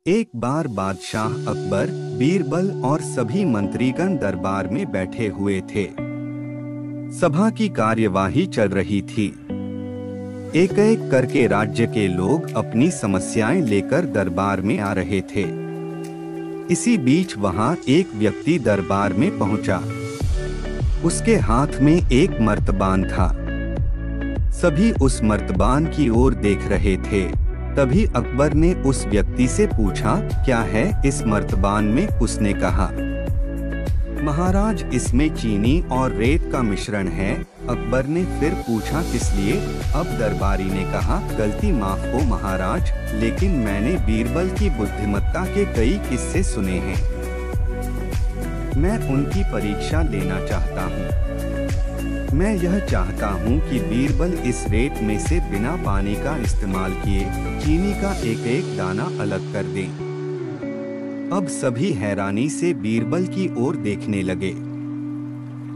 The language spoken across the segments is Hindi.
एक बार बादशाह अकबर, बीरबल और सभी मंत्रीगण दरबार में बैठे हुए थे। सभा की कार्यवाही चल रही थी। एक एक करके राज्य के लोग अपनी समस्याएं लेकर दरबार में आ रहे थे। इसी बीच वहां एक व्यक्ति दरबार में पहुंचा। उसके हाथ में एक मर्तबान था। सभी उस मर्तबान की ओर देख रहे थे। तभी अकबर ने उस व्यक्ति से पूछा, क्या है इस मर्तबान में? उसने कहा, महाराज, इसमें चीनी और रेत का मिश्रण है। अकबर ने फिर पूछा, किस लिए? अब दरबारी ने कहा, गलती माफ हो महाराज, लेकिन मैंने बीरबल की बुद्धिमत्ता के कई किस्से सुने हैं। मैं उनकी परीक्षा लेना चाहता हूँ। मैं यह चाहता हूँ कि बीरबल इस रेत में से बिना पानी का इस्तेमाल किए चीनी का एक एक दाना अलग कर दें। अब सभी हैरानी से बीरबल की ओर देखने लगे।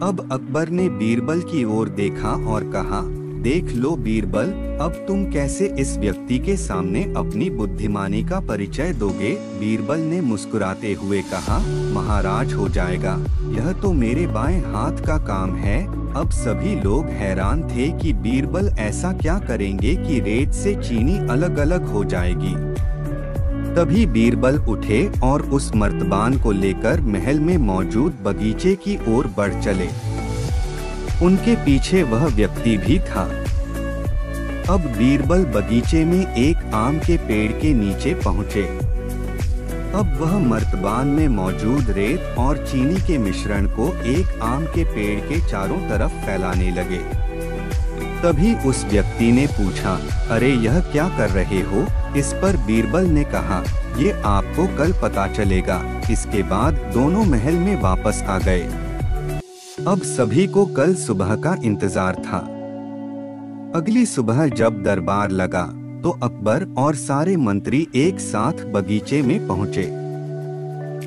अब अकबर ने बीरबल की ओर देखा और कहा, देख लो बीरबल, अब तुम कैसे इस व्यक्ति के सामने अपनी बुद्धिमानी का परिचय दोगे? बीरबल ने मुस्कुराते हुए कहा, महाराज हो जाएगा, यह तो मेरे बाएं हाथ का काम है। अब सभी लोग हैरान थे कि बीरबल ऐसा क्या करेंगे कि रेत से चीनी अलग अलग हो जाएगी। तभी बीरबल उठे और उस मर्तबान को लेकर महल में मौजूद बगीचे की ओर बढ़ चले। उनके पीछे वह व्यक्ति भी था। अब बीरबल बगीचे में एक आम के पेड़ के नीचे पहुँचे। अब वह मर्तबान में मौजूद रेत और चीनी के मिश्रण को एक आम के पेड़ के चारों तरफ फैलाने लगे। तभी उस व्यक्ति ने पूछा, अरे यह क्या कर रहे हो? इस पर बीरबल ने कहा, ये आपको कल पता चलेगा। इसके बाद दोनों महल में वापस आ गए। अब सभी को कल सुबह का इंतजार था। अगली सुबह जब दरबार लगा तो अकबर और सारे मंत्री एक साथ बगीचे में पहुंचे।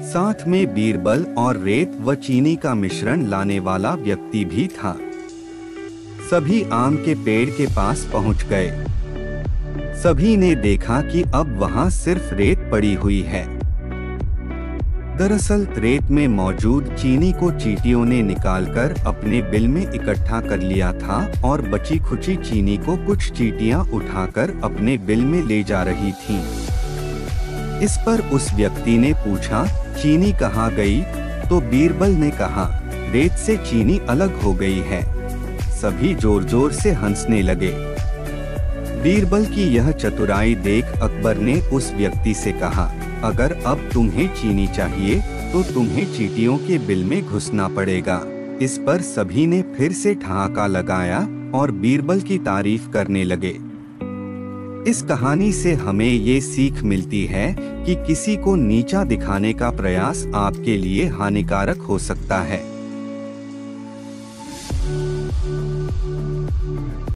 साथ में बीरबल और रेत व चीनी का मिश्रण लाने वाला व्यक्ति भी था। सभी आम के पेड़ के पास पहुंच गए। सभी ने देखा कि अब वहां सिर्फ रेत पड़ी हुई है। दरअसल रेत में मौजूद चीनी को चींटियों ने निकालकर अपने बिल में इकट्ठा कर लिया था और बची खुची चीनी को कुछ चींटियां उठाकर अपने बिल में ले जा रही थीं। इस पर उस व्यक्ति ने पूछा, चीनी कहाँ गई? तो बीरबल ने कहा, रेत से चीनी अलग हो गई है। सभी जोर जोर से हंसने लगे। बीरबल की यह चतुराई देख अकबर ने उस व्यक्ति से कहा, अगर अब तुम्हें चीनी चाहिए तो तुम्हें चींटियों के बिल में घुसना पड़ेगा। इस पर सभी ने फिर से ठहाका लगाया और बीरबल की तारीफ करने लगे। इस कहानी से हमें ये सीख मिलती है कि किसी को नीचा दिखाने का प्रयास आपके लिए हानिकारक हो सकता है।